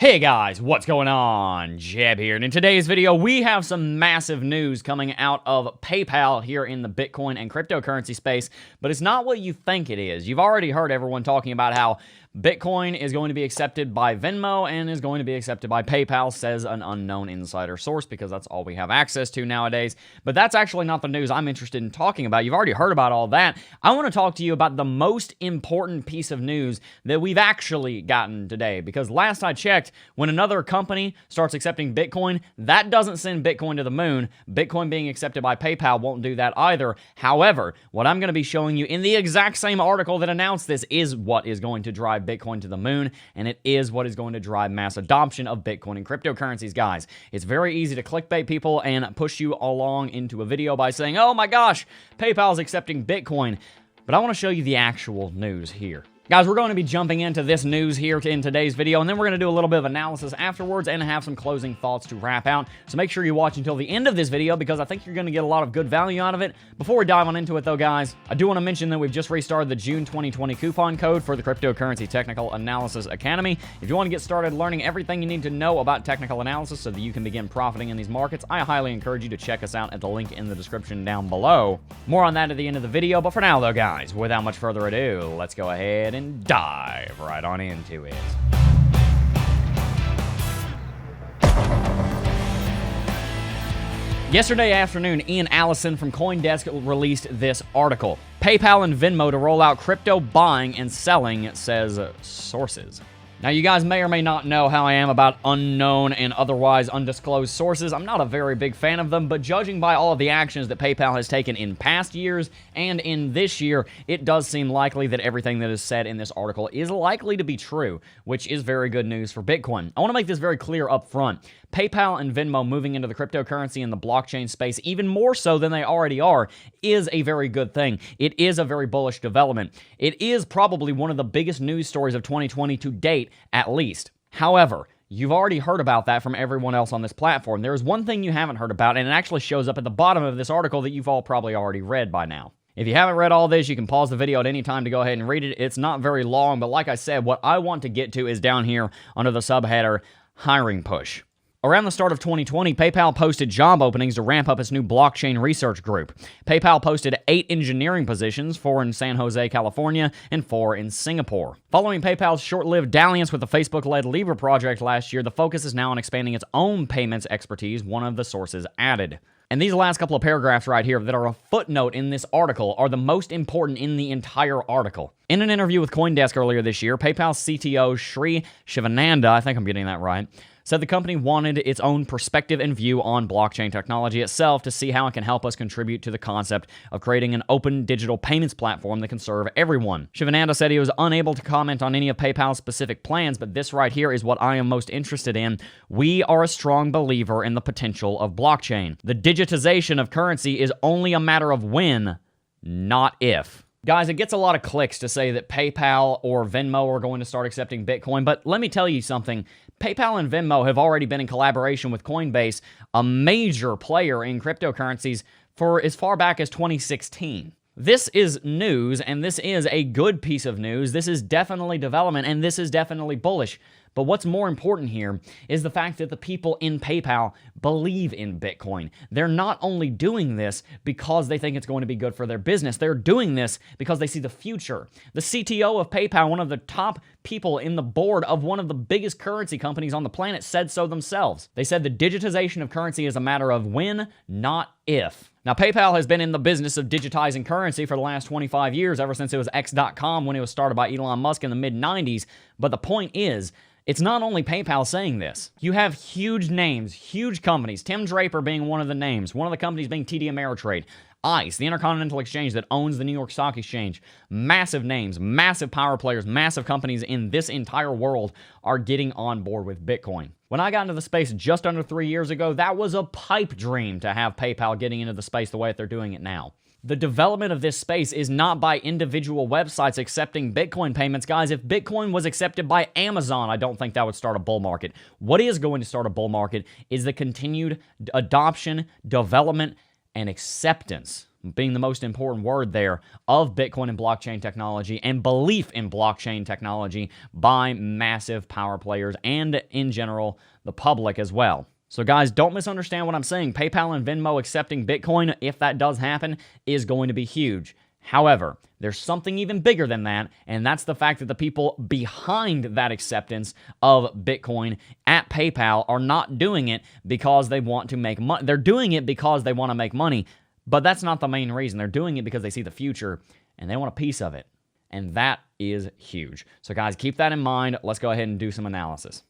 Hey guys, what's going on? Jeb here, and in today's video, we have some massive news coming out of PayPal here in the Bitcoin and cryptocurrency space, but it's not what you think it is. You've already heard everyone talking about how Bitcoin is going to be accepted by Venmo and is going to be accepted by PayPal, says an unknown insider source, because that's all we have access to nowadays. But that's actually not the news I'm interested in talking about. You've already heard about all that. I want to talk to you about the most important piece of news that we've actually gotten today, because last I checked, when another company starts accepting Bitcoin, that doesn't send Bitcoin to the moon. Bitcoin being accepted by PayPal won't do that either. However, what I'm going to be showing you in the exact same article that announced this is what is going to drive Bitcoin to the moon, and it is what is going to drive mass adoption of Bitcoin and cryptocurrencies, guys. It's very easy to clickbait people and push you along into a video by saying, oh my gosh, PayPal is accepting Bitcoin. But I want to show you the actual news here. Guys, we're going to be jumping into this news here in today's video, and then we're going to do a little bit of analysis afterwards and have some closing thoughts to wrap out. So make sure you watch until the end of this video, because I think you're going to get a lot of good value out of it. Before we dive on into it, though, guys, I do want to mention that we've just restarted the June 2020 coupon code for the Cryptocurrency Technical Analysis Academy. If you want to get started learning everything you need to know about technical analysis so that you can begin profiting in these markets, I highly encourage you to check us out at the link in the description down below. More on that at the end of the video, but for now, though, guys, without much further ado, let's go ahead and dive right on into it. Yesterday afternoon, Ian Allison from CoinDesk released this article. PayPal and Venmo to roll out crypto buying and selling, says sources. Now, you guys may or may not know how I am about unknown and otherwise undisclosed sources. I'm not a very big fan of them, but judging by all of the actions that PayPal has taken in past years and in this year, it does seem likely that everything that is said in this article is likely to be true, which is very good news for Bitcoin. I want to make this very clear up front. PayPal and Venmo moving into the cryptocurrency and the blockchain space, even more so than they already are, is a very good thing. It is a very bullish development. It is probably one of the biggest news stories of 2020 to date, at least. However, you've already heard about that from everyone else on this platform. There is one thing you haven't heard about, and it actually shows up at the bottom of this article that you've all probably already read by now. If you haven't read all this, you can pause the video at any time to go ahead and read it. It's not very long, but like I said, what I want to get to is down here under the subheader, hiring push. Around the start of 2020, PayPal posted job openings to ramp up its new blockchain research group. PayPal posted 8 engineering positions, 4 in San Jose, California, and 4 in Singapore. Following PayPal's short-lived dalliance with the Facebook-led Libra project last year, the focus is now on expanding its own payments expertise, one of the sources added. And these last couple of paragraphs right here that are a footnote in this article are the most important in the entire article. In an interview with CoinDesk earlier this year, PayPal's CTO, Sri Shivananda, I think I'm getting that right, said the company wanted its own perspective and view on blockchain technology itself to see how it can help us contribute to the concept of creating an open digital payments platform that can serve everyone. Shivananda said he was unable to comment on any of PayPal's specific plans, but this right here is what I am most interested in. We are a strong believer in the potential of blockchain. The digitization of currency is only a matter of when, not if. Guys, it gets a lot of clicks to say that PayPal or Venmo are going to start accepting Bitcoin, but let me tell you something. PayPal and Venmo have already been in collaboration with Coinbase, a major player in cryptocurrencies, for as far back as 2016. This is news, and this is a good piece of news. This is definitely development, and this is definitely bullish. But what's more important here is the fact that the people in PayPal believe in Bitcoin. They're not only doing this because they think it's going to be good for their business, they're doing this because they see the future. The CTO of PayPal, one of the top people in the board of one of the biggest currency companies on the planet, said so themselves. They said the digitization of currency is a matter of when, not if. Now, PayPal has been in the business of digitizing currency for the last 25 years, ever since it was X.com when it was started by Elon Musk in the mid-90s. But the point is, it's not only PayPal saying this. You have huge names, huge companies, Tim Draper being one of the names, one of the companies being TD Ameritrade, ICE, the Intercontinental Exchange that owns the New York Stock Exchange. Massive names, massive power players, massive companies in this entire world are getting on board with Bitcoin. When I got into the space just under 3 years ago, that was a pipe dream to have PayPal getting into the space the way that they're doing it now. The development of this space is not by individual websites accepting Bitcoin payments. Guys, if Bitcoin was accepted by Amazon, I don't think that would start a bull market. What is going to start a bull market is the continued adoption, development, and acceptance being the most important word there, of Bitcoin and blockchain technology and belief in blockchain technology by massive power players and, in general, the public as well. So guys, don't misunderstand what I'm saying. PayPal and Venmo accepting Bitcoin, if that does happen, is going to be huge. However, there's something even bigger than that, and that's the fact that the people behind that acceptance of Bitcoin at PayPal are not doing it because they want to make money. They're doing it because they want to make money, but that's not the main reason. They're doing it because they see the future, and they want a piece of it, and that is huge. So guys, keep that in mind. Let's go ahead and do some analysis.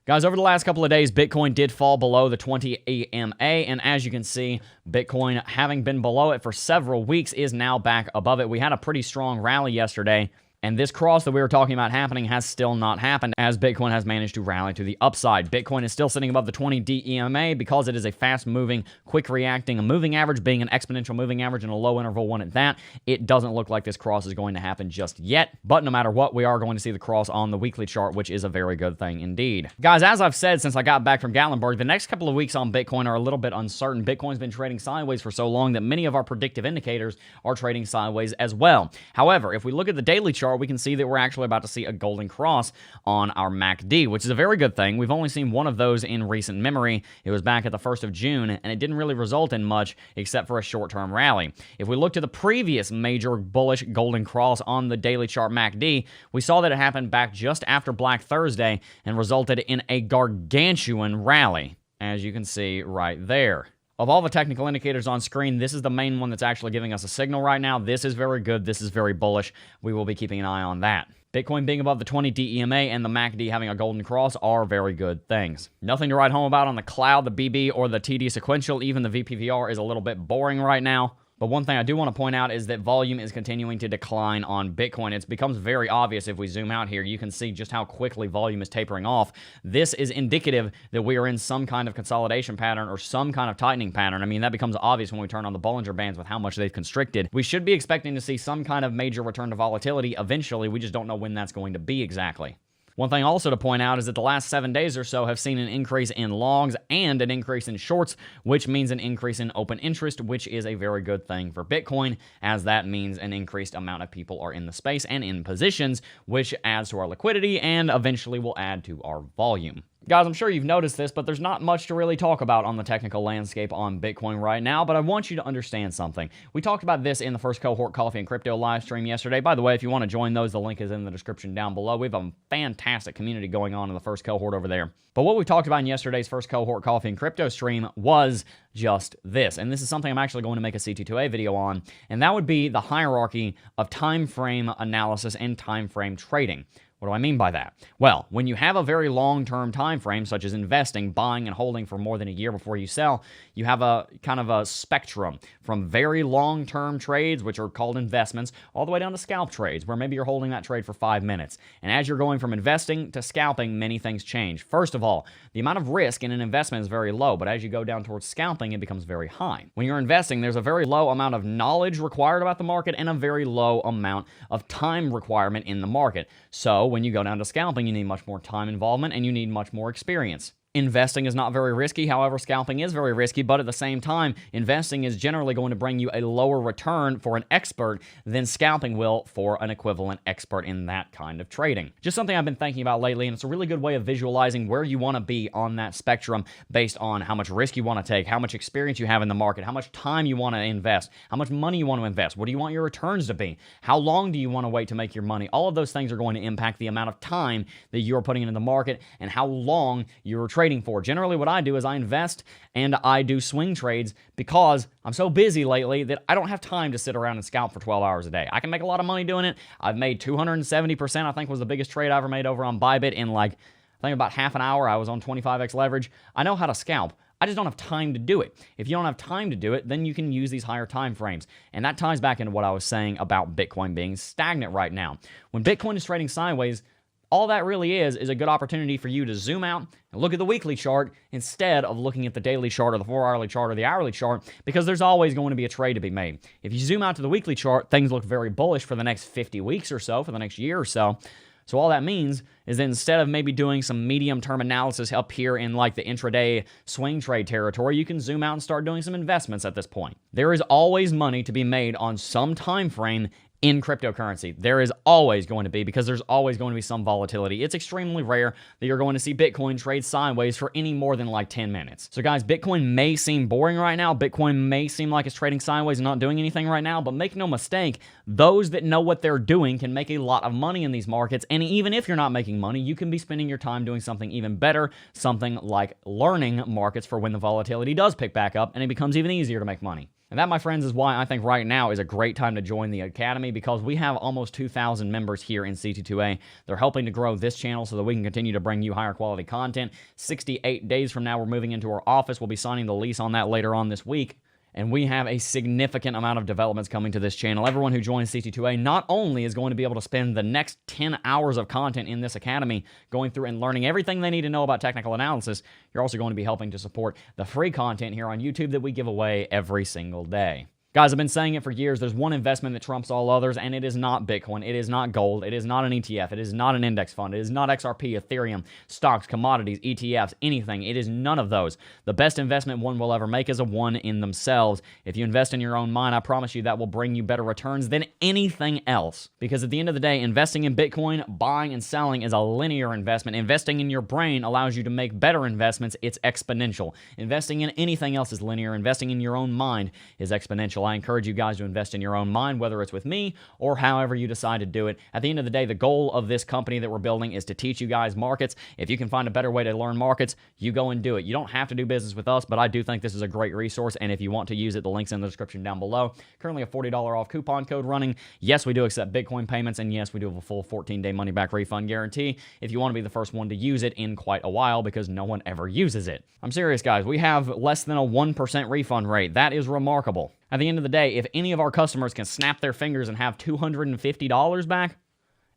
Guys, over the last couple of days, Bitcoin did fall below the 20 EMA, and as you can see, Bitcoin, having been below it for several weeks, is now back above it. We had a pretty strong rally yesterday, and this cross that we were talking about happening has still not happened, as Bitcoin has managed to rally to the upside. Bitcoin is still sitting above the 20 DEMA because it is a fast-moving, quick-reacting, a moving average being an exponential moving average and a low-interval one at that. It doesn't look like this cross is going to happen just yet, but no matter what, we are going to see the cross on the weekly chart, which is a very good thing indeed. Guys, as I've said since I got back from Gatlinburg, the next couple of weeks on Bitcoin are a little bit uncertain. Bitcoin's been trading sideways for so long that many of our predictive indicators are trading sideways as well. However, if we look at the daily chart, we can see that we're actually about to see a golden cross on our MACD, which is a very good thing. We've only seen one of those in recent memory. It was back at the 1st of June, and it didn't really result in much except for a short-term rally. If we look to the previous major bullish golden cross on the daily chart MACD, we saw that it happened back just after Black Thursday and resulted in a gargantuan rally, as you can see right there. Of all the technical indicators on screen, this is the main one that's actually giving us a signal right now. This is very good. This is very bullish. We will be keeping an eye on that. Bitcoin being above the 20 DEMA and the MACD having a golden cross are very good things. Nothing to write home about on the cloud, the BB, or the TD sequential. Even the VPVR is a little bit boring right now. But one thing I do want to point out is that volume is continuing to decline on Bitcoin. It becomes very obvious if we zoom out here. You can see just how quickly volume is tapering off. This is indicative that we are in some kind of consolidation pattern or some kind of tightening pattern. I mean, that becomes obvious when we turn on the Bollinger Bands with how much they've constricted. We should be expecting to see some kind of major return to volatility eventually. We just don't know when that's going to be exactly. One thing also to point out is that the last 7 days or so have seen an increase in longs and an increase in shorts, which means an increase in open interest, which is a very good thing for Bitcoin, as that means an increased amount of people are in the space and in positions, which adds to our liquidity and eventually will add to our volume. Guys, I'm sure you've noticed this, but there's not much to really talk about on the technical landscape on Bitcoin right now, but I want you to understand something. We talked about this in the first cohort Coffee and Crypto live stream yesterday. By the way, if you want to join those, the link is in the description down below. We have a fantastic community going on in the first cohort over there. But what we talked about in yesterday's first cohort Coffee and Crypto stream was just this, and this is something I'm actually going to make a CT2A video on, and that would be the hierarchy of time frame analysis and time frame trading. What do I mean by that? Well, when you have a very long-term time frame, such as investing, buying, and holding for more than a year before you sell, you have a kind of a spectrum from very long-term trades, which are called investments, all the way down to scalp trades, where maybe you're holding that trade for 5 minutes. And as you're going from investing to scalping, many things change. First of all, the amount of risk in an investment is very low, but as you go down towards scalping, it becomes very high. When you're investing, there's a very low amount of knowledge required about the market and a very low amount of time requirement in the market. So when you go down to scalping, you need much more time involvement and you need much more experience. Investing is not very risky, however, scalping is very risky, but at the same time, investing is generally going to bring you a lower return for an expert than scalping will for an equivalent expert in that kind of trading. Just something I've been thinking about lately, and it's a really good way of visualizing where you want to be on that spectrum based on how much risk you want to take, how much experience you have in the market, how much time you want to invest, how much money you want to invest, what do you want your returns to be, how long do you want to wait to make your money. All of those things are going to impact the amount of time that you're putting into the market and how long you're trading for. Generally, what I do is I invest and I do swing trades because I'm so busy lately that I don't have time to sit around and scalp for 12 hours a day. I can make a lot of money doing it. I've made 270%, I think was the biggest trade I ever made over on Bybit in like, I think about half an hour. I was on 25x leverage. I know how to scalp. I just don't have time to do it. If you don't have time to do it, then you can use these higher time frames. And that ties back into what I was saying about Bitcoin being stagnant right now. When Bitcoin is trading sideways, all that really is a good opportunity for you to zoom out and look at the weekly chart instead of looking at the daily chart or the 4-hourly chart or the hourly chart, because there's always going to be a trade to be made. If you zoom out to the weekly chart, things look very bullish for the next 50 weeks or so, for the next year or so. So all that means is that instead of maybe doing some medium-term analysis up here in like the intraday swing trade territory, you can zoom out and start doing some investments at this point. There is always money to be made on some time frame in cryptocurrency. There is always going to be, because there's always going to be some volatility. It's extremely rare that you're going to see Bitcoin trade sideways for any more than like 10 minutes. So guys, Bitcoin may seem boring right now. Bitcoin may seem like it's trading sideways and not doing anything right now, but make no mistake, those that know what they're doing can make a lot of money in these markets. And even if you're not making money, you can be spending your time doing something even better, something like learning markets for when the volatility does pick back up and it becomes even easier to make money. And that, my friends, is why I think right now is a great time to join the Academy, because we have almost 2,000 members here in CT2A. They're helping to grow this channel so that we can continue to bring you higher quality content. 68 days from now, we're moving into our office. We'll be signing the lease on that later on this week. And we have a significant amount of developments coming to this channel. Everyone who joins CT2A not only is going to be able to spend the next 10 hours of content in this academy going through and learning everything they need to know about technical analysis, you're also going to be helping to support the free content here on YouTube that we give away every single day. Guys, I've been saying it for years. There's one investment that trumps all others, and it is not Bitcoin. It is not gold. It is not an ETF. It is not an index fund. It is not XRP, Ethereum, stocks, commodities, ETFs, anything. It is none of those. The best investment one will ever make is a one in themselves. If you invest in your own mind, I promise you that will bring you better returns than anything else. Because at the end of the day, investing in Bitcoin, buying and selling is a linear investment. Investing in your brain allows you to make better investments. It's exponential. Investing in anything else is linear. Investing in your own mind is exponential. I encourage you guys to invest in your own mind, whether it's with me or however you decide to do it. At the end of the day, the goal of this company that we're building is to teach you guys markets. If you can find a better way to learn markets, you go and do it. You don't have to do business with us, but I do think this is a great resource, and if you want to use it, the link's in the description down below. Currently a $40 off coupon code running. Yes, we do accept Bitcoin payments, and yes, we do have a full 14-day money-back refund guarantee if you want to be the first one to use it in quite a while, because no one ever uses it. I'm serious, guys. We have less than a 1% refund rate. That is remarkable. At the end of the day, if any of our customers can snap their fingers and have $250 back,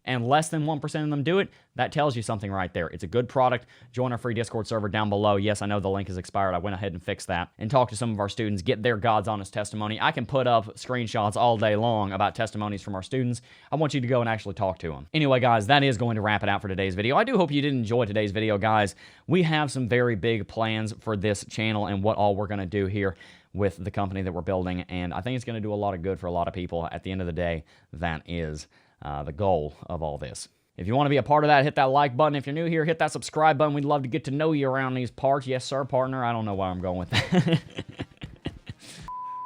and less than 1% of them do it, that tells you something right there. It's a good product. Join our free Discord server down below. Yes, I know the link is expired. I went ahead and fixed that. And talk to some of our students. Get their God's honest testimony. I can put up screenshots all day long about testimonies from our students. I want you to go and actually talk to them. Anyway, guys, that is going to wrap it out for today's video. I do hope you did enjoy today's video, guys. We have some very big plans for this channel and what all we're going to do here with the company that we're building. And I think it's going to do a lot of good for a lot of people. At the end of the day, that is the goal of all this. If you want to be a part of that, hit that like button. If you're new here, hit that subscribe button. We'd love to get to know you around these parts. Yes, sir, partner. I don't know why I'm going with that.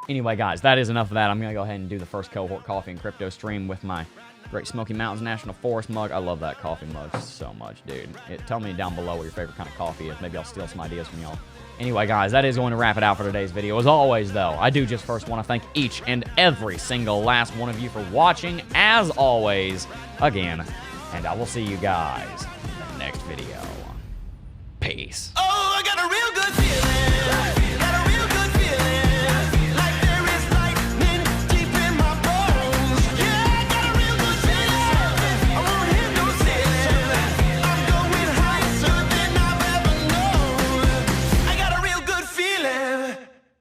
Anyway, guys, that is enough of that. I'm going to go ahead and do the first cohort coffee and crypto stream with my Great Smoky Mountains National Forest mug. I love that coffee mug so much, dude. Tell me down below what your favorite kind of coffee is. Maybe I'll steal some ideas from y'all. Anyway, guys, that is going to wrap it out for today's video. As always, though, I do just first want to thank each and every single last one of you for watching, as always, again, and I will see you guys in the next video. Peace. Oh, I got a real good feeling.